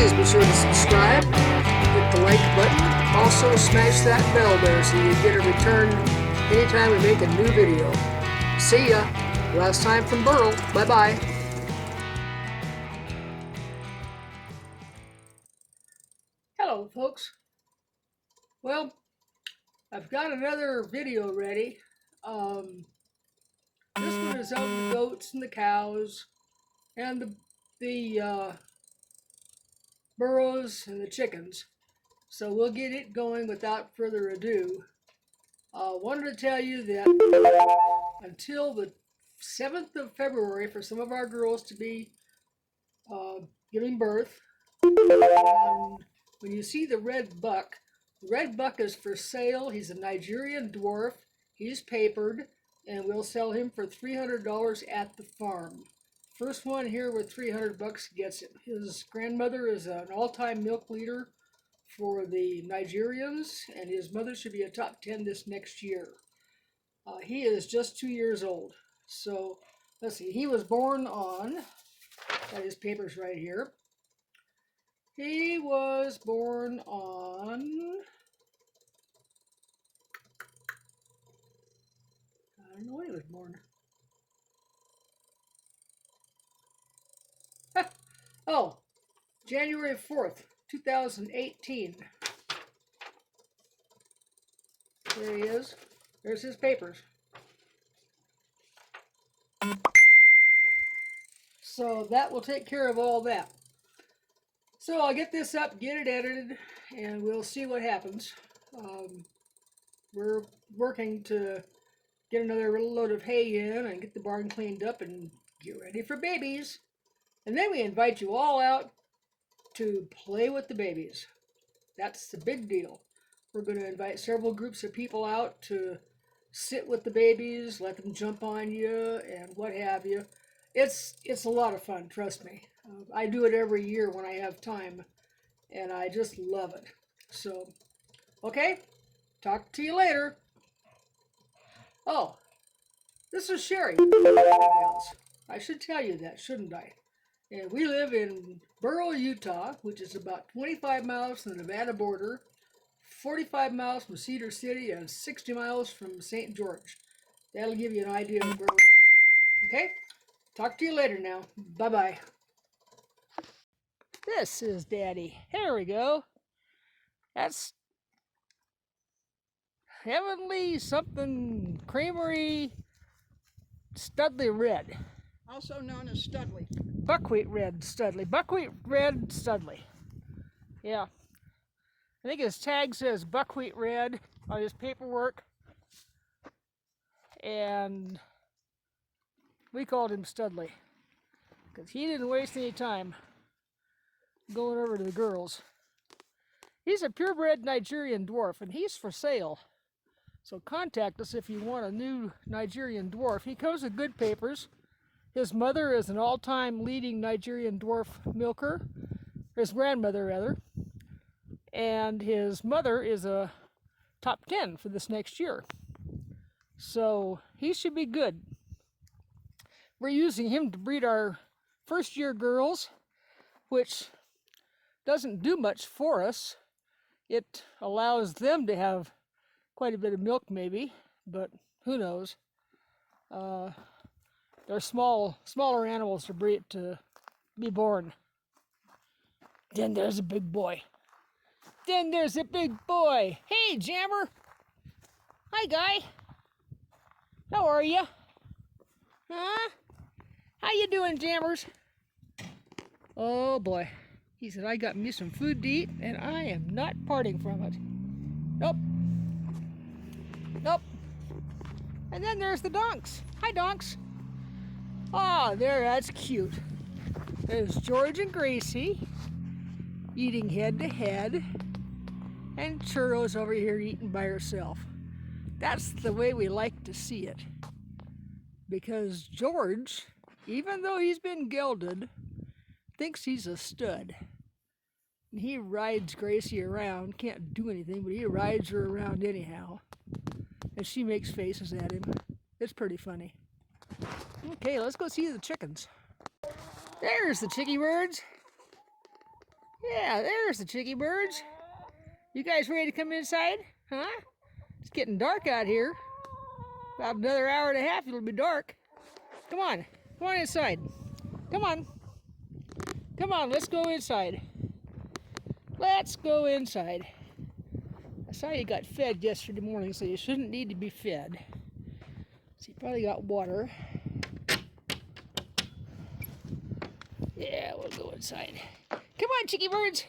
please be sure to subscribe, hit the like button, also smash that bell there so you get a return anytime we make a new video. See ya. Last time from Burl. Bye-bye. Hello, folks. Well, I've got another video ready. This one is of the goats and the cows and the burros and the chickens. So we'll get it going without further ado. Wanted to tell you that until the 7th of February for some of our girls to be giving birth. And when you see the red buck is for sale. He's a Nigerian dwarf. He's papered, and we'll sell him for $300 at the farm. First one here with $300 gets it. His grandmother is an all-time milk leader for the Nigerians, and his mother should be a top 10 this next year. He is just 2 years old. So let's see, he was born on, got his papers right here. He was born on, I don't know when he was born. Oh, January 4th, 2018. There he is. There's his papers. So that will take care of all that. So I'll get this up, get it edited, and we'll see what happens. We're working to get another load of hay in and get the barn cleaned up and get ready for babies. And then we invite you all out to play with the babies. That's the big deal. We're going to invite several groups of people out to sit with the babies, let them jump on you and what have you. It's a lot of fun, trust me. I do it every year when I have time, and I just love it. So, okay, talk to you later. Oh, this is Sherry. I should tell you that, shouldn't I? And we live in Burl, Utah, which is about 25 miles from the Nevada border, 45 miles from Cedar City, and 60 miles from St. George. That'll give you an idea of where we are. Okay? Talk to you later now. Bye-bye. This is Daddy. There we go. That's Heavenly something Creamery Studley Red. Also known as Studley. Buckwheat Red Studley. Buckwheat Red Studley. Yeah. I think his tag says Buckwheat Red on his paperwork. And we called him Studley because he didn't waste any time going over to the girls. He's a purebred Nigerian dwarf, and he's for sale. So contact us if you want a new Nigerian dwarf. He comes with good papers. His mother is an all-time leading Nigerian dwarf milker. His grandmother, rather. And his mother is a top 10 for this next year. So he should be good. We're using him to breed our first-year girls, which doesn't do much for us. It allows them to have quite a bit of milk, maybe, but who knows? They're smaller animals to be born. Then there's a big boy. Then there's a big boy. Hey, Jammer. Hi, guy. How are you? Huh? How you doing, Jammers? Oh boy. He said, I got me some food to eat, and I am not parting from it. Nope. Nope. And then there's the donks. Hi, donks. Oh, that's cute. There's George and Gracie eating head to head, and Churro's over here eating by herself. That's the way we like to see it. Because George, even though he's been gelded, thinks he's a stud. And he rides Gracie around, can't do anything, but he rides her around anyhow. And she makes faces at him. It's pretty funny. Okay, let's go see the chickens. There's the chickie birds. Yeah, there's the chicky birds. You guys ready to come inside? Huh? It's getting dark out here. About another hour and a half, it'll be dark. Come on. Come on inside. Come on. Come on, let's go inside. Let's go inside. I saw you got fed yesterday morning, so you shouldn't need to be fed. So you probably got water. Yeah, we'll go inside. Come on, chicky birds.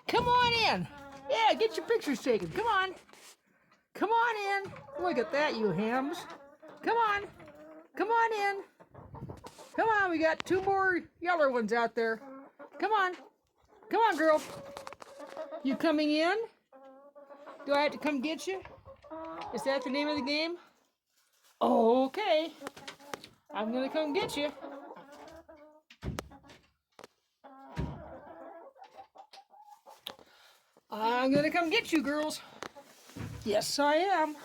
Come on in. Yeah, get your pictures taken. Come on. Come on in. Look at that, you hams. Come on. Come on in. Come on, we got 2 more yeller ones out there. Come on. Come on, girl. You coming in? Do I have to come get you? Is that the name of the game? Okay. I'm gonna come get you. I'm gonna come get you, girls. Yes, I am.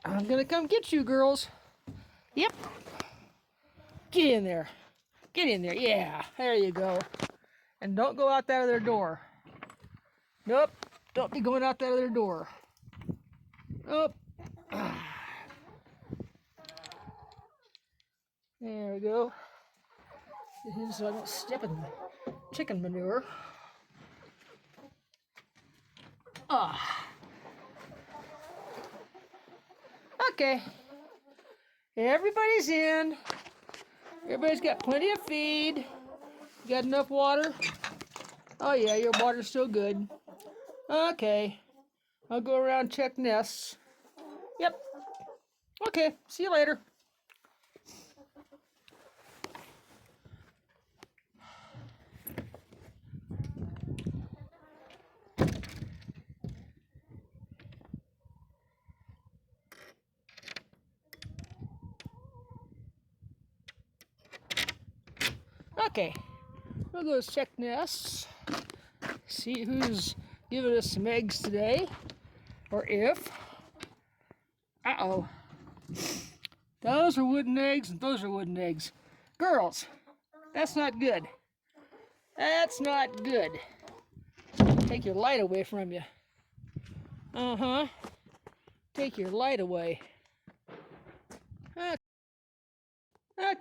I'm gonna come get you, girls. Yep. Get in there. Get in there. Yeah, there you go. And don't go out that other door. Nope. Don't be going out that other door. Nope. There we go. So I don't step in the chicken manure. Ah. Okay. Everybody's in. Everybody's got plenty of feed. You got enough water? Oh yeah, your water's still good. Okay. I'll go around check nests. Yep. Okay. See you later. Okay. We'll go check nests. See who's giving us some eggs today. Or if. Uh-oh. Those are wooden eggs and those are wooden eggs. Girls, that's not good. That's not good. Take your light away from you. Uh-huh. Take your light away.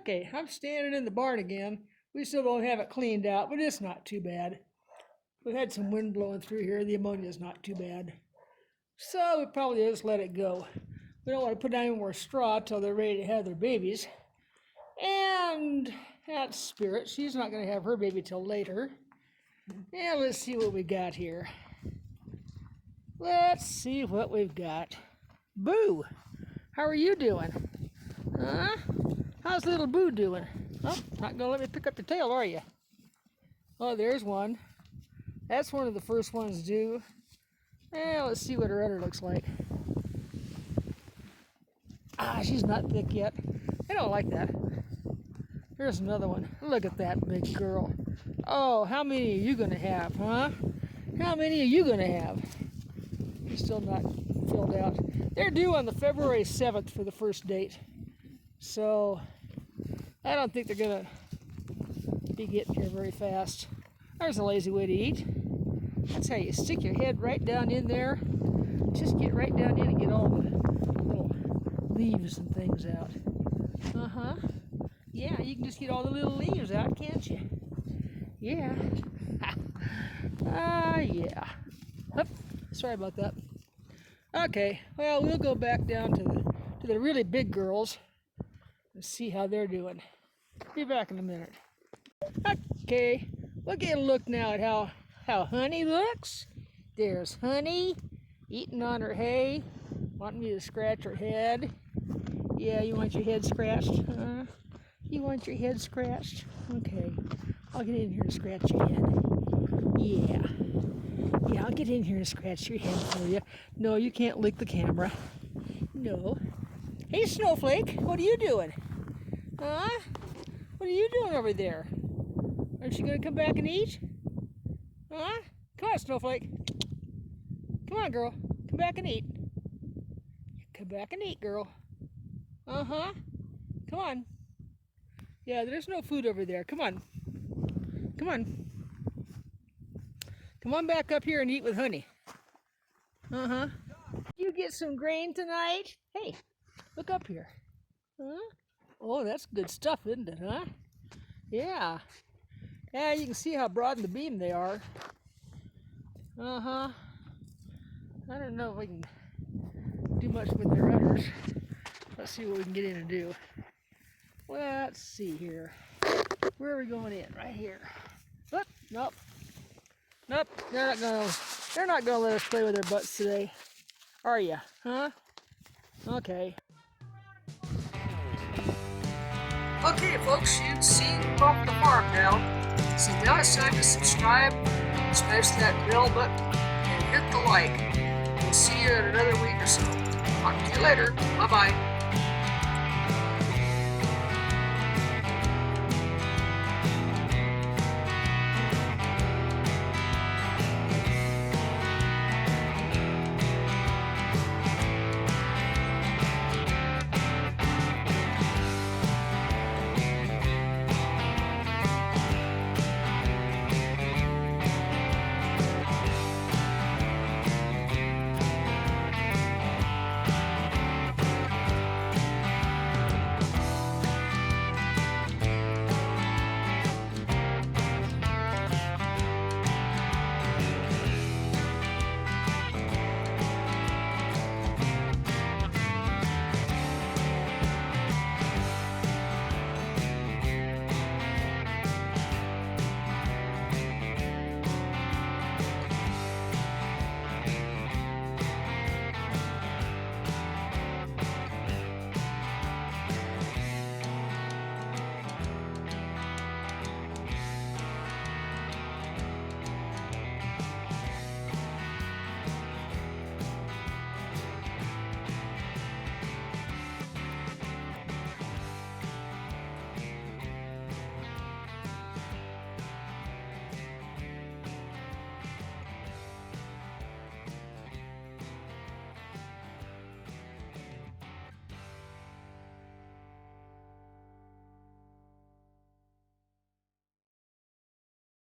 Okay, I'm standing in the barn again. We still don't have it cleaned out, but it's not too bad. We've had some wind blowing through here. The ammonia's not too bad. So we probably just let it go. We don't want to put down any more straw till they're ready to have their babies. And that's Spirit. She's not going to have her baby till later. And let's see what we got here. Let's see what we've got. Boo! How are you doing? Huh? How's little Boo doing? Oh, not going to let me pick up the tail, are you? Oh, there's one. That's one of the first ones due. Let's see what her udder looks like. Ah, she's not thick yet. I don't like that. Here's another one. Look at that big girl. Oh, how many are you going to have, huh? How many are you going to have? She's still not filled out. They're due on the February 7th for the first date. So, I don't think they're going to be getting here very fast. There's a lazy way to eat. That's how you stick your head right down in there. Just get right down in and get all the little leaves and things out. Uh-huh. Yeah, you can just get all the little leaves out, can't you? Yeah. Yeah. Oop, sorry about that. Okay, well, we'll go back down to the really big girls and see how they're doing. Be back in a minute. Okay, we'll get a look now at how Honey looks. There's Honey eating on her hay, wanting me to scratch her head. Yeah, you want your head scratched, huh? You want your head scratched? Okay, I'll get in here and scratch your head. Yeah. Yeah, I'll get in here and scratch your head for you. No, you can't lick the camera. No. Hey, Snowflake, what are you doing? Huh? What are you doing over there? Aren't you going to come back and eat? Huh? Come on, Snowflake. Come on, girl. Come back and eat. Come back and eat, girl. Uh-huh. Come on. Yeah, there's no food over there. Come on. Come on. Come on back up here and eat with honey. Uh-huh. You get some grain tonight? Hey, look up here. Huh? Oh, that's good stuff, isn't it, huh? Yeah. Yeah, you can see how broad in the beam they are. Uh-huh. I don't know if we can do much with their udders. Let's see what we can get in and do. Let's see here. Where are we going in? Right here. Oh, nope. Nope. They're not gonna let us play with their butts today. Are ya? Huh? Okay. Okay, folks, you've seen off the farm now. So now it's time to subscribe, smash that bell button, and hit the like. We'll see you in another week or so. Talk to you later. Bye-bye.